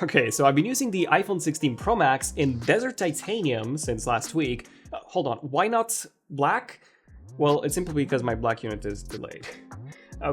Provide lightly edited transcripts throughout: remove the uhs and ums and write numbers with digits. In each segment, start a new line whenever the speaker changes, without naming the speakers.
Okay, so I've been using the iPhone 16 Pro Max in Desert Titanium since last week. Hold on, why not black? Well, it's simply because my black unit is delayed.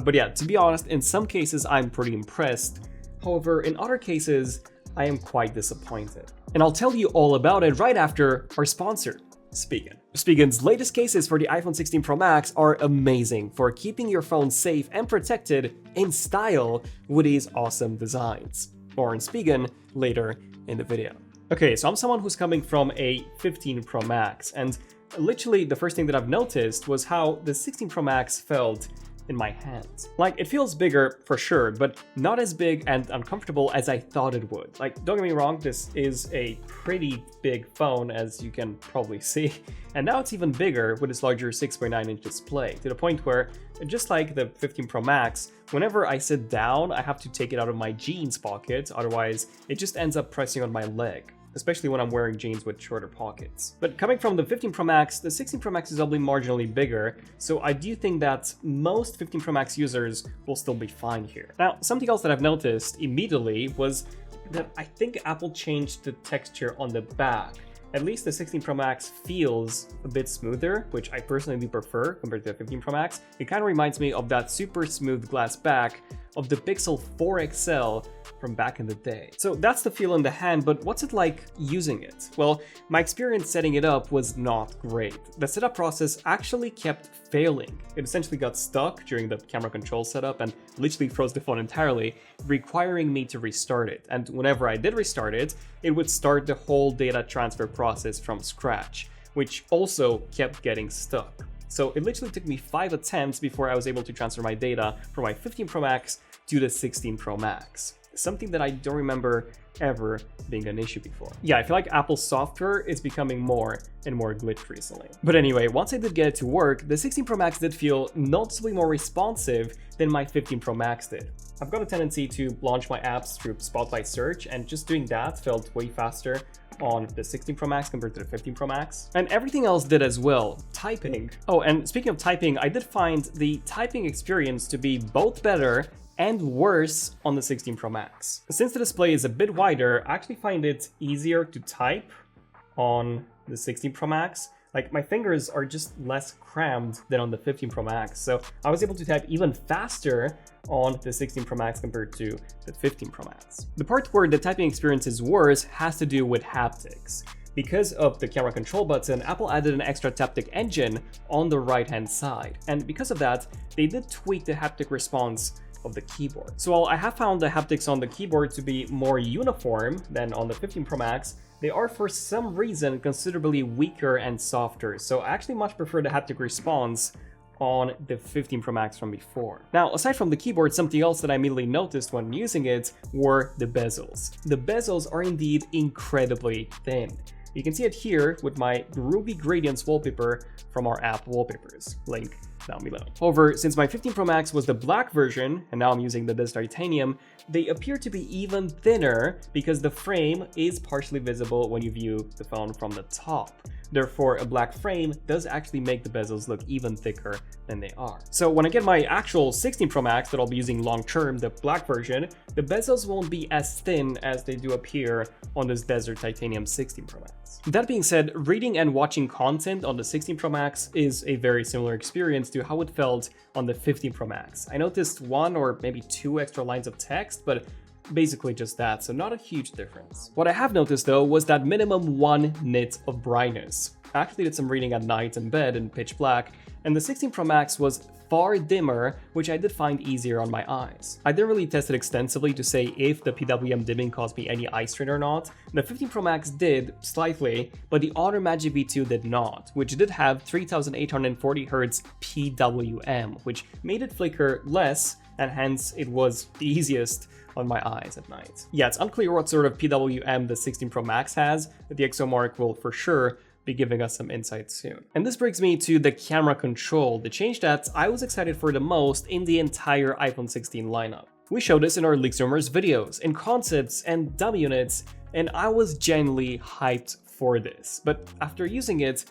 But yeah, to be honest, in some cases I'm pretty impressed. However, in other cases, I am quite disappointed. And I'll tell you all about it right after our sponsor, Spigen. Spigen's latest cases for the iPhone 16 Pro Max are amazing for keeping your phone safe and protected in style with these awesome designs. More on Spigen later in the video. Okay, so I'm someone who's coming from a 15 Pro Max, and literally the first thing that I've noticed was how the 16 Pro Max felt in my hands. Like, it feels bigger for sure, but not as big and uncomfortable as I thought it would. Like, don't get me wrong, this is a pretty big phone, as you can probably see, and now it's even bigger with its larger 6.9-inch display, to the point where, just like the 15 Pro Max, whenever I sit down, I have to take it out of my jeans pocket, otherwise it just ends up pressing on my leg, especially when I'm wearing jeans with shorter pockets. But coming from the 15 Pro Max, the 16 Pro Max is only marginally bigger, so I do think that most 15 Pro Max users will still be fine here. Now, something else that I've noticed immediately was that I think Apple changed the texture on the back. At least the 16 Pro Max feels a bit smoother, which I personally do prefer compared to the 15 Pro Max. It kind of reminds me of that super smooth glass back of the Pixel 4 XL from back in the day. So that's the feel in the hand, but what's it like using it? Well, my experience setting it up was not great. The setup process actually kept failing. It essentially got stuck during the camera control setup and literally froze the phone entirely, requiring me to restart it. And whenever I did restart it, it would start the whole data transfer process from scratch, which also kept getting stuck. So it literally took me 5 attempts before I was able to transfer my data from my 15 Pro Max to the 16 Pro Max. Something that I don't remember ever being an issue before. Yeah, I feel like Apple's software is becoming more and more glitched recently. But anyway, once I did get it to work, the 16 Pro Max did feel noticeably more responsive than my 15 Pro Max did. I've got a tendency to launch my apps through Spotlight Search, and just doing that felt way faster on the 16 Pro Max compared to the 15 Pro Max. And everything else did as well. Typing. Oh, and speaking of typing, I did find the typing experience to be both better and worse on the 16 Pro Max. Since the display is a bit wider, I actually find it easier to type on the 16 Pro Max. Like, my fingers are just less crammed than on the 15 Pro Max, so I was able to type even faster on the 16 Pro Max compared to the 15 Pro Max. The part where the typing experience is worse has to do with haptics. Because of the camera control button, Apple added an extra haptic engine on the right-hand side, and because of that, they did tweak the haptic response of the keyboard. So while I have found the haptics on the keyboard to be more uniform than on the 15 Pro Max, they are for some reason considerably weaker and softer. So I actually much prefer the haptic response on the 15 Pro Max from before. Now, aside from the keyboard, something else that I immediately noticed when using it were the bezels. The bezels are indeed incredibly thin. You can see it here with my Ruby Gradients wallpaper from our app Wallpapers, link down below. However, since my 15 Pro Max was the black version, and now I'm using the Desert Titanium, they appear to be even thinner because the frame is partially visible when you view the phone from the top. Therefore, a black frame does actually make the bezels look even thicker than they are. So when I get my actual 16 Pro Max that I'll be using long term, the black version, the bezels won't be as thin as they do appear on this Desert Titanium 16 Pro Max. That being said, reading and watching content on the 16 Pro Max is a very similar experience to how it felt on the 15 Pro Max. I noticed 1 or maybe 2 extra lines of text, but basically just that, so not a huge difference. What I have noticed though was that minimum 1 nit of brightness. I actually did some reading at night in bed in pitch black, and the 16 Pro Max was far dimmer, which I did find easier on my eyes. I didn't really test it extensively to say if the PWM dimming caused me any eye strain or not. The 15 Pro Max did, slightly, but the other Magic V2 did not, which did have 3840Hz PWM, which made it flicker less, and hence it was the easiest on my eyes at night. Yeah, it's unclear what sort of PWM the 16 Pro Max has, but the XOMark will for sure be giving us some insight soon. And this brings me to the camera control, the change that I was excited for the most in the entire iPhone 16 lineup. We showed this in our Leaks Rumors videos, in concepts and dumb units, and I was genuinely hyped for this. But after using it,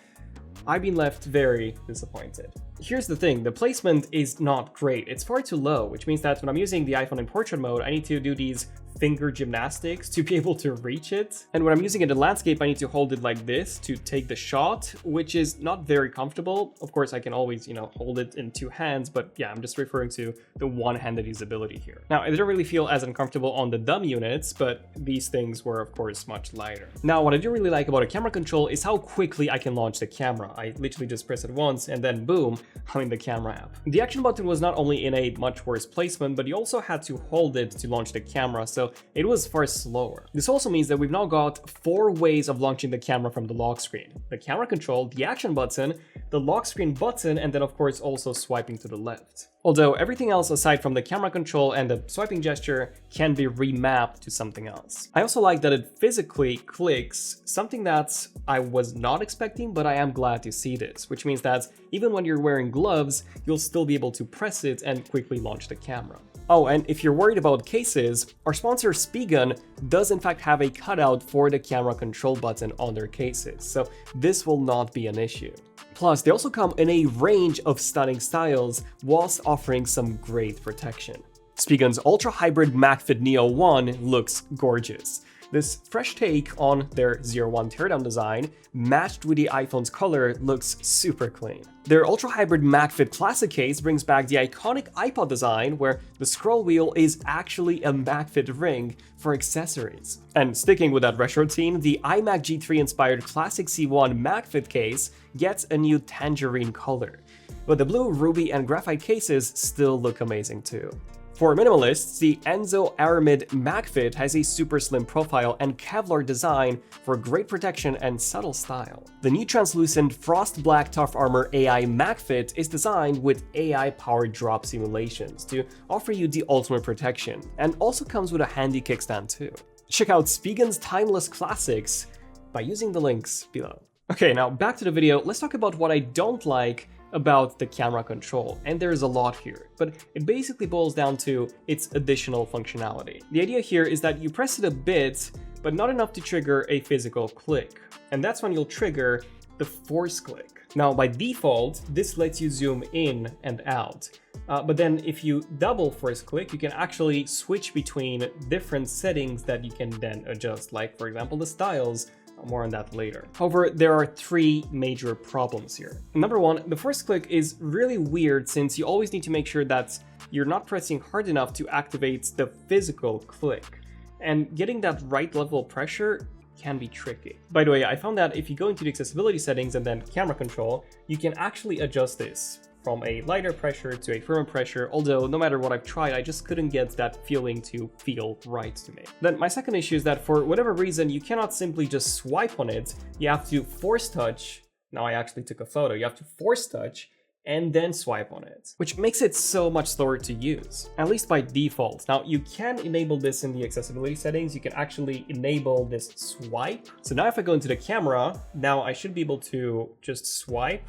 I've been left very disappointed. Here's the thing, the placement is not great. It's far too low, which means that when I'm using the iPhone in portrait mode, I need to do these finger gymnastics to be able to reach it. And when I'm using it in landscape, I need to hold it like this to take the shot, which is not very comfortable. Of course, I can always, hold it in two hands, but yeah, I'm just referring to the one-handed usability here. Now, I didn't really feel as uncomfortable on the dumb units, but these things were, of course, much lighter. Now, what I do really like about a camera control is how quickly I can launch the camera. I literally just press it once and then boom, I'm in the camera app. The action button was not only in a much worse placement, but you also had to hold it to launch the camera, so it was far slower. This also means that we've now got 4 ways of launching the camera from the lock screen: the camera control, the action button, the lock screen button, and then of course also swiping to the left. Although everything else aside from the camera control and the swiping gesture can be remapped to something else. I also like that it physically clicks, something that I was not expecting, but I am glad to see this, which means that even when you're wearing gloves, you'll still be able to press it and quickly launch the camera. Oh, and if you're worried about cases, our sponsor Spigen does in fact have a cutout for the camera control button on their cases, so this will not be an issue. Plus, they also come in a range of stunning styles whilst offering some great protection. Spigen's Ultra Hybrid MagFit Neo 1 looks gorgeous. This fresh take on their 01 teardown design, matched with the iPhone's color, looks super clean. Their Ultra Hybrid MagFit Classic case brings back the iconic iPod design, where the scroll wheel is actually a MagFit ring for accessories. And sticking with that retro theme, the iMac G3 inspired Classic C1 MagFit case gets a new tangerine color. But the blue, ruby, and graphite cases still look amazing too. For minimalists, the Enzo Aramid MagFit has a super slim profile and Kevlar design for great protection and subtle style. The new translucent Frost Black Tough Armor AI MagFit is designed with AI-powered drop simulations to offer you the ultimate protection, and also comes with a handy kickstand too. Check out Spigen's timeless classics by using the links below. Okay, now back to the video. Let's talk about what I don't like about the camera control, and there's a lot here, but it basically boils down to its additional functionality. The idea here is that you press it a bit, but not enough to trigger a physical click, and that's when you'll trigger the force click. Now, by default, this lets you zoom in and out, but then if you double force click, you can actually switch between different settings that you can then adjust, like for example the styles. More on that later. However, there are 3 major problems here. Number 1, the first click is really weird since you always need to make sure that you're not pressing hard enough to activate the physical click. And getting that right level of pressure can be tricky. By the way, I found that if you go into the accessibility settings and then camera control, you can actually adjust this from a lighter pressure to a firmer pressure, although no matter what I've tried, I just couldn't get that feeling to feel right to me. Then my second issue is that for whatever reason, you cannot simply just swipe on it, you have to force touch. Now I actually took a photo, you have to force touch and then swipe on it, which makes it so much slower to use, at least by default. Now you can enable this in the accessibility settings, you can actually enable this swipe. So now if I go into the camera, now I should be able to just swipe.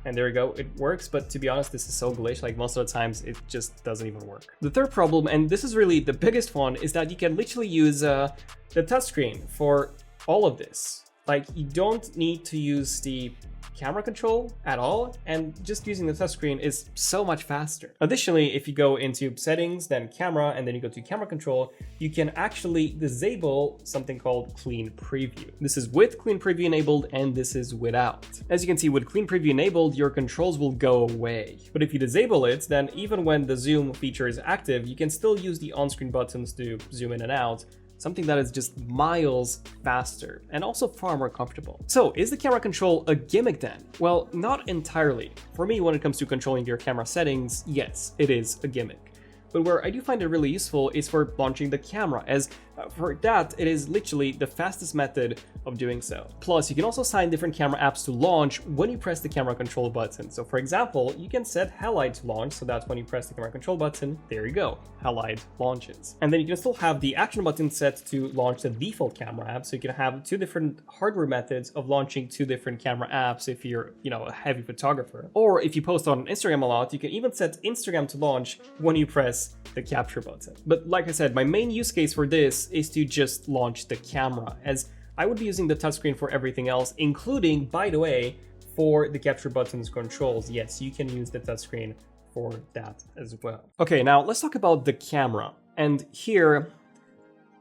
And there we go, it works, but to be honest, this is so glitched, like most of the times it just doesn't even work. The third problem, and this is really the biggest one, is that you can literally use the touchscreen for all of this. Like, you don't need to use the camera control at all, and just using the touchscreen is so much faster. Additionally, if you go into settings, then camera, and then you go to camera control, you can actually disable something called clean preview. This is with clean preview enabled, and this is without. As you can see, with clean preview enabled, your controls will go away. But if you disable it, then even when the zoom feature is active, you can still use the on-screen buttons to zoom in and out, something that is just miles faster and also far more comfortable. So is the camera control a gimmick then? Well, not entirely. For me, when it comes to controlling your camera settings, yes, it is a gimmick. But where I do find it really useful is for launching the camera, as for that, it is literally the fastest method of doing so. Plus, you can also assign different camera apps to launch when you press the camera control button. So for example, you can set Halide to launch, so that when you press the camera control button, there you go, Halide launches. And then you can still have the action button set to launch the default camera app, so you can have 2 different hardware methods of launching 2 different camera apps if you're, a heavy photographer. Or if you post on Instagram a lot, you can even set Instagram to launch when you press the capture button. But like I said, my main use case for this is to just launch the camera, as I would be using the touchscreen for everything else, including, by the way, for the capture buttons controls. Yes, you can use the touchscreen for that as well. Okay, now let's talk about the camera. And here,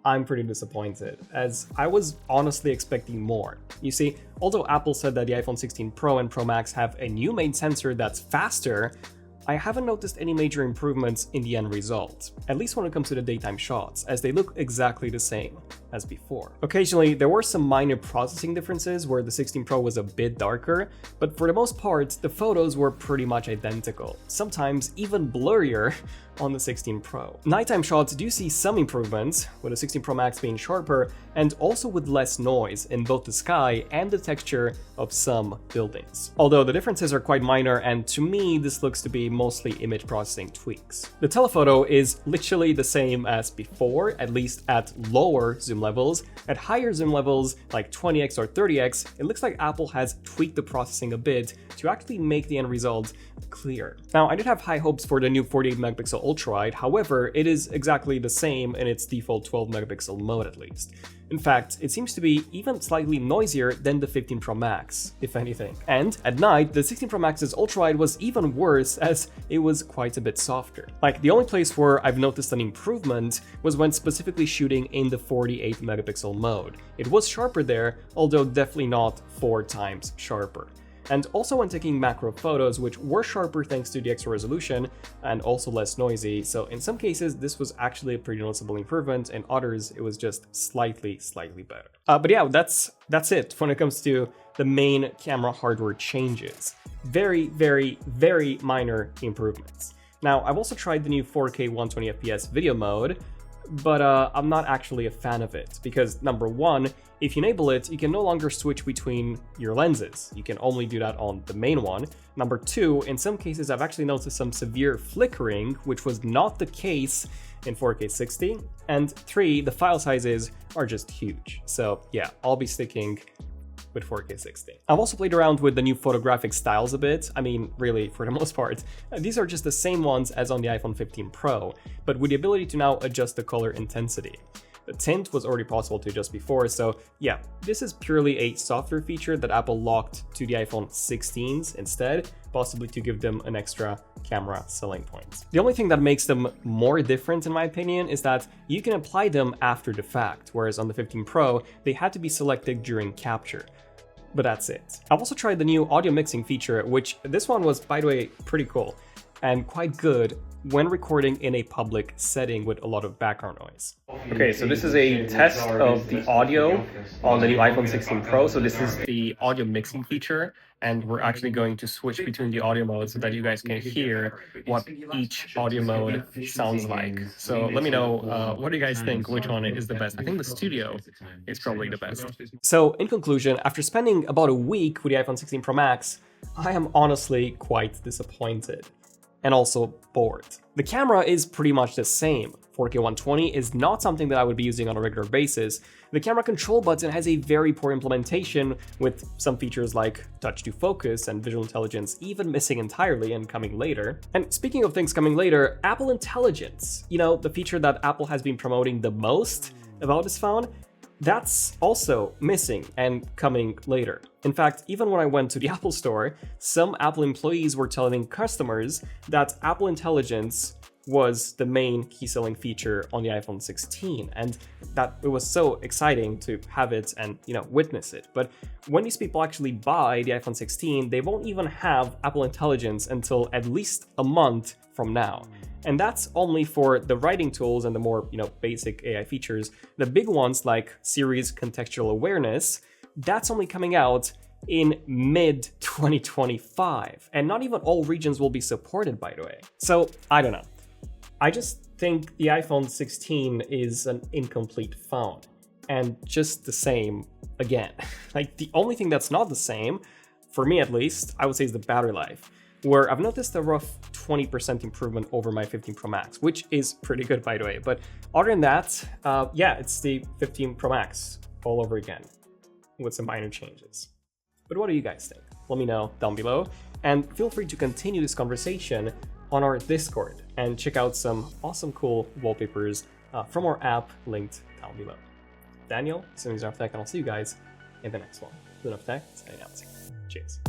I'm pretty disappointed, as I was honestly expecting more. You see, although Apple said that the iPhone 16 Pro and Pro Max have a new main sensor that's faster, I haven't noticed any major improvements in the end result, at least when it comes to the daytime shots, as they look exactly the same as before. Occasionally, there were some minor processing differences where the 16 Pro was a bit darker, but for the most part, the photos were pretty much identical, sometimes even blurrier on the 16 Pro. Nighttime shots do see some improvements, with the 16 Pro Max being sharper and also with less noise in both the sky and the texture of some buildings. Although the differences are quite minor, and to me this looks to be mostly image processing tweaks. The telephoto is literally the same as before, at least at lower zoom levels. At higher zoom levels, like 20x or 30x, it looks like Apple has tweaked the processing a bit to actually make the end result clear. Now, I did have high hopes for the new 48 megapixel ultra-wide, however, it is exactly the same in its default 12 megapixel mode at least. In fact, it seems to be even slightly noisier than the 15 Pro Max, if anything. And at night, the 16 Pro Max's ultra-wide was even worse, as it was quite a bit softer. Like, the only place where I've noticed an improvement was when specifically shooting in the 48 megapixel mode. It was sharper there, although definitely not 4 times sharper. And also when taking macro photos, which were sharper thanks to the extra resolution and also less noisy. So in some cases, this was actually a pretty noticeable improvement. In others, it was just slightly better. But yeah, that's it when it comes to the main camera hardware changes. Very minor improvements. Now, I've also tried the new 4K 120 FPS video mode, but I'm not actually a fan of it, because number one, if you enable it, you can no longer switch between your lenses. You can only do that on the main one. Number two, in some cases I've actually noticed some severe flickering, which was not the case in 4K 60. And three, the file sizes are just huge. So yeah, I'll be sticking with 4K 60. I've also played around with the new photographic styles a bit. I mean, really, for the most part, these are just the same ones as on the iPhone 15 Pro, but with the ability to now adjust the color intensity. The tint was already possible to adjust before, so yeah, this is purely a software feature that Apple locked to the iPhone 16s instead, possibly to give them an extra camera selling point. The only thing that makes them more different, in my opinion, is that you can apply them after the fact, whereas on the 15 Pro, they had to be selected during capture. But that's it. I've also tried the new audio mixing feature, which this one was, by the way, pretty cool and quite good when recording in a public setting with a lot of background noise. Okay, so this is a test of the audio on the new iPhone 16 Pro. So this is the audio mixing feature, and we're actually going to switch between the audio modes so that you guys can hear what each audio mode sounds like. So let me know, what do you guys think? Which one is the best? I think the studio is probably the best. So in conclusion, after spending about a week with the iPhone 16 Pro Max, I am honestly quite disappointed. And also bored. The camera is pretty much the same. 4K 120 is not something that I would be using on a regular basis. The camera control button has a very poor implementation, with some features like touch to focus and visual intelligence even missing entirely and coming later. And speaking of things coming later, Apple Intelligence, you know, the feature that Apple has been promoting the most about this phone, that's also missing and coming later. In fact, even when I went to the Apple Store, some Apple employees were telling customers that Apple Intelligence was the main key selling feature on the iPhone 16, and that it was so exciting to have it and, you know, witness it. But when these people actually buy the iPhone 16, they won't even have Apple Intelligence until at least a month from now. And that's only for the writing tools and the more, you know, basic AI features. The big ones like Siri's contextual awareness, that's only coming out in mid-2025. And not even all regions will be supported, by the way. So, I don't know. I just think the iPhone 16 is an incomplete phone. And just the same again. Like, the only thing that's not the same, for me at least, I would say is the battery life, where I've noticed a rough 20% improvement over my 15 Pro Max, which is pretty good, by the way. But other than that, yeah, it's the 15 Pro Max all over again with some minor changes. But what do you guys think? Let me know down below, and feel free to continue this conversation on our Discord and check out some awesome, cool wallpapers from our app linked down below. Daniel, this is ZONEofTECH, and I'll see you guys in the next one. ZONEofTECH, signing out. Cheers.